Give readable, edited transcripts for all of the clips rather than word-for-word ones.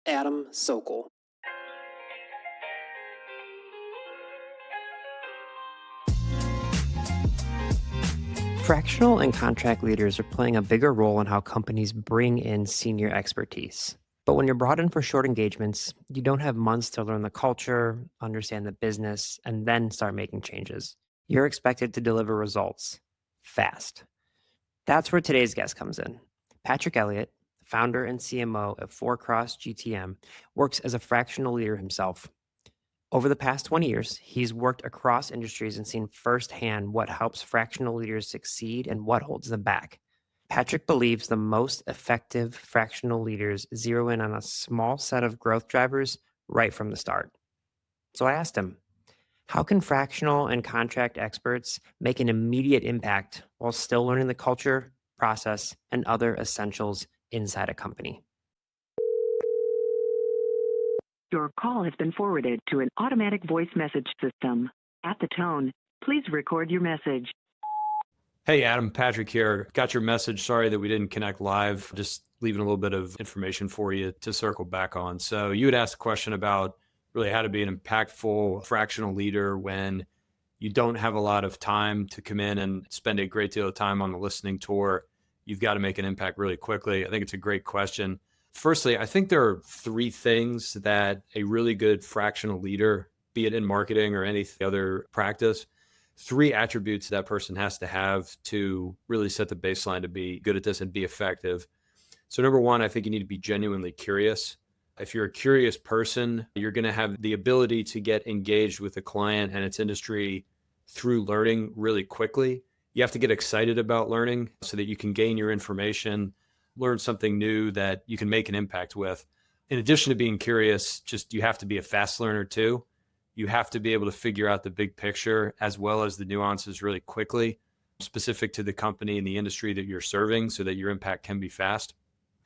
Adam Sokol. Fractional and contract leaders are playing a bigger role in how companies bring in senior expertise. But when you're brought in for short engagements, you don't have months to learn the culture, understand the business, and then start making changes. You're expected to deliver results fast. That's where today's guest comes in. Patrick Elliott, founder and CMO of Four-Cross GTM, works as a fractional leader himself. Over the past 20 years, he's worked across industries and seen firsthand what helps fractional leaders succeed and what holds them back. Patrick believes the most effective fractional leaders zero in on a small set of growth drivers right from the start. So I asked him, how can fractional and contract experts make an immediate impact while still learning the culture, process, and other essentials inside a company? Your call has been forwarded to an automatic voice message system. At the tone, please record your message. Hey, Adam, Patrick here. Got your message. Sorry that we didn't connect live. Just leaving a little bit of information for you to circle back on. So you had asked a question about really how to be an impactful fractional leader when you don't have a lot of time to come in and spend a great deal of time on the listening tour. You've got to make an impact really quickly. I think it's a great question. Firstly, I think there are three things that a really good fractional leader, be it in marketing or any other practice, three attributes that person has to have to really set the baseline to be good at this and be effective. So number one, I think you need to be genuinely curious. If you're a curious person, you're going to have the ability to get engaged with the client and its industry through learning really quickly. You have to get excited about learning so that you can gain your information, learn something new that you can make an impact with. In addition to being curious, just you have to be a fast learner too. You have to be able to figure out the big picture as well as the nuances really quickly, specific to the company and the industry that you're serving so that your impact can be fast.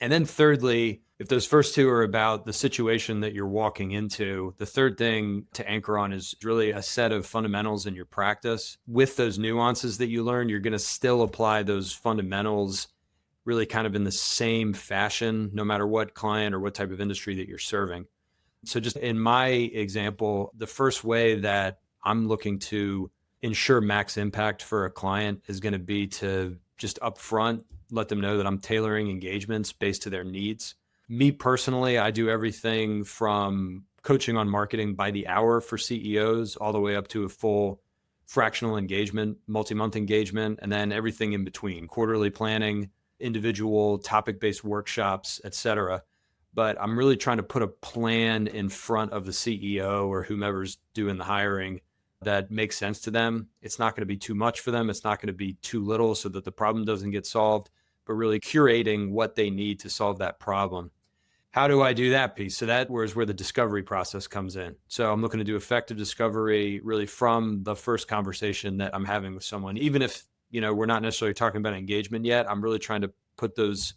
And then thirdly, if those first two are about the situation that you're walking into, the third thing to anchor on is really a set of fundamentals in your practice. With those nuances that you learn, you're going to still apply those fundamentals really kind of in the same fashion, no matter what client or what type of industry that you're serving. So just in my example, the first way that I'm looking to ensure max impact for a client is going to be to just upfront let them know that I'm tailoring engagements based to their needs. Me personally, I do everything from coaching on marketing by the hour for CEOs all the way up to a full fractional engagement, multi-month engagement, and then everything in between, quarterly planning, individual topic-based workshops, et cetera. But I'm really trying to put a plan in front of the CEO or whomever's doing the hiring that makes sense to them. It's not going to be too much for them. It's not going to be too little so that the problem doesn't get solved, but really curating what they need to solve that problem. How do I do that piece? So that is where the discovery process comes in. So I'm looking to do effective discovery really from the first conversation that I'm having with someone. Even if, we're not necessarily talking about engagement yet, I'm really trying to put those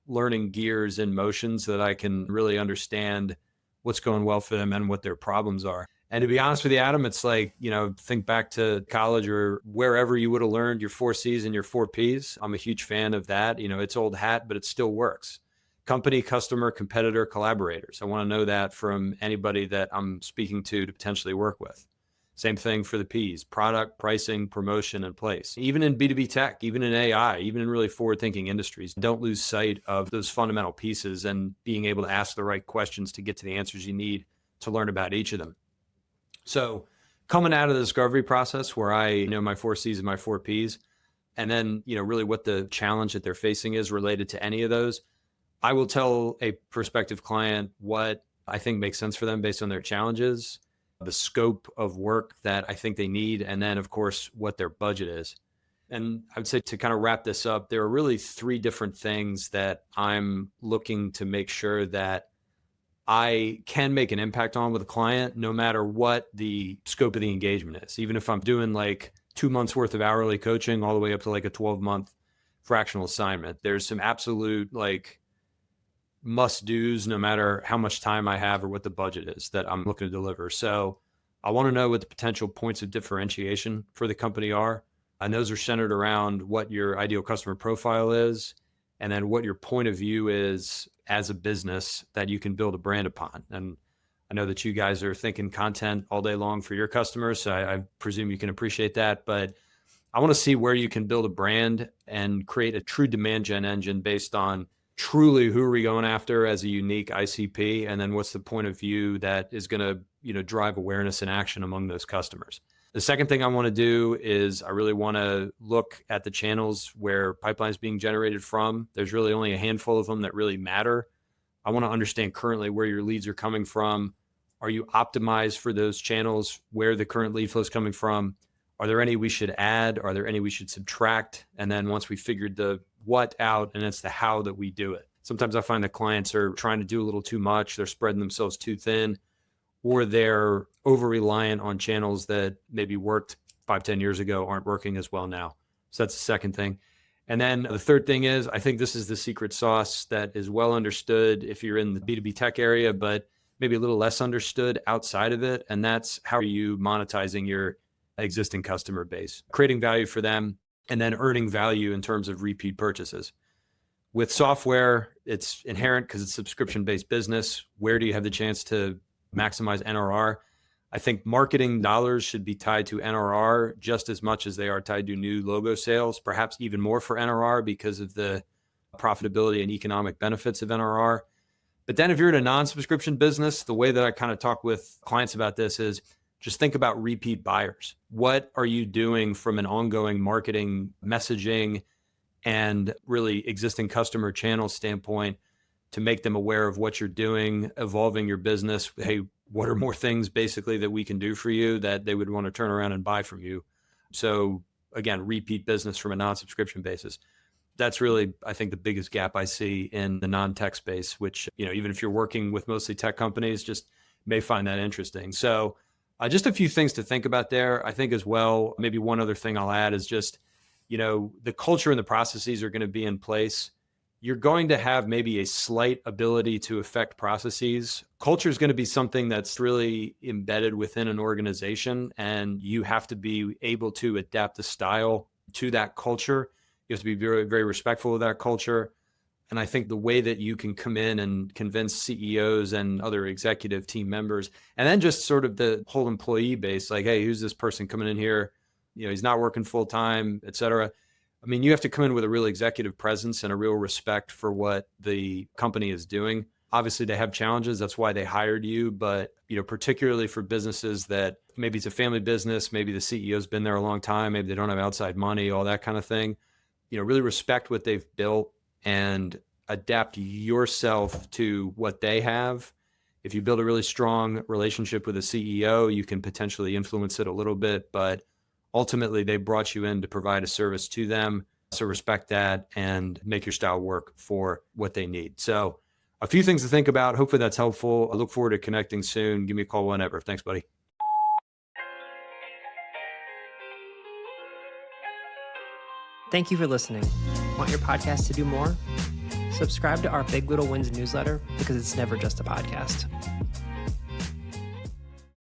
learning gears in motion so that I can really understand what's going well for them and what their problems are. And to be honest with you, Adam, it's like, think back to college or wherever you would have learned your 4 C's and your 4 P's. I'm a huge fan of that. It's old hat, but it still works. Company, customer, competitor, collaborators. I want to know that from anybody that I'm speaking to potentially work with. Same thing for the P's: product, pricing, promotion, and place. Even in B2B tech, even in AI, even in really forward-thinking industries, don't lose sight of those fundamental pieces and being able to ask the right questions to get to the answers you need to learn about each of them. So coming out of the discovery process where I know my 4 C's and my 4 P's, and then, really what the challenge that they're facing is related to any of those, I will tell a prospective client what I think makes sense for them based on their challenges, the scope of work that I think they need, and then, of course, what their budget is. And I would say to kind of wrap this up, there are really three different things that I'm looking to make sure that I can make an impact on with a client, no matter what the scope of the engagement is. Even if I'm doing like 2 months worth of hourly coaching all the way up to like a 12-month fractional assignment, there's some absolute must do's no matter how much time I have or what the budget is that I'm looking to deliver. So I want to know what the potential points of differentiation for the company are. And those are centered around what your ideal customer profile is and then what your point of view is as a business that you can build a brand upon. And I know that you guys are thinking content all day long for your customers, so I presume you can appreciate that. But I want to see where you can build a brand and create a true demand gen engine based on truly who are we going after as a unique ICP, and then what's the point of view that is going to drive awareness and action among those customers. The second thing I want to do is I really want to look at the channels where pipeline is being generated from. There's really only a handful of them that really matter. I want to understand currently where your leads are coming from. Are you optimized for those channels? Where the current lead flow is coming from? Are there any we should add? Are there any we should subtract? And then once we figured the what out, and it's the how that we do it. Sometimes I find that clients are trying to do a little too much. They're spreading themselves too thin, or they're over-reliant on channels that maybe worked 5-10 years ago, aren't working as well now. So that's the second thing. And then the third thing is, I think this is the secret sauce that is well understood if you're in the B2B tech area, but maybe a little less understood outside of it. And that's how are you monetizing your existing customer base, creating value for them, and then earning value in terms of repeat purchases. With software, it's inherent because it's subscription-based business. Where do you have the chance to maximize NRR? I think marketing dollars should be tied to NRR just as much as they are tied to new logo sales, perhaps even more for NRR because of the profitability and economic benefits of NRR. But then if you're in a non-subscription business, the way that I kind of talk with clients about this is just think about repeat buyers. What are you doing from an ongoing marketing, messaging, and really existing customer channel standpoint to make them aware of what you're doing, evolving your business? Hey, what are more things basically that we can do for you that they would want to turn around and buy from you? So again, repeat business from a non-subscription basis. That's really, I think, the biggest gap I see in the non-tech space, which, even if you're working with mostly tech companies, just may find that interesting. So just a few things to think about there. I think as well, maybe one other thing I'll add is just, the culture and the processes are going to be in place. You're going to have maybe a slight ability to affect processes. Culture is going to be something that's really embedded within an organization, and you have to be able to adapt the style to that culture. You have to be very, very respectful of that culture. And I think the way that you can come in and convince CEOs and other executive team members, and then just sort of the whole employee base, like, hey, who's this person coming in here? He's not working full time, et cetera. I mean, you have to come in with a real executive presence and a real respect for what the company is doing. Obviously, they have challenges. That's why they hired you. But, particularly for businesses that maybe it's a family business, maybe the CEO's been there a long time, maybe they don't have outside money, all that kind of thing. Really respect what they've built and adapt yourself to what they have. If you build a really strong relationship with a CEO, you can potentially influence it a little bit, but ultimately they brought you in to provide a service to them. So respect that and make your style work for what they need. So a few things to think about. Hopefully that's helpful. I look forward to connecting soon. Give me a call whenever. Thanks, buddy. Thank you for listening. Want your podcast to do more? Subscribe to our Big Little Wins newsletter because it's never just a podcast.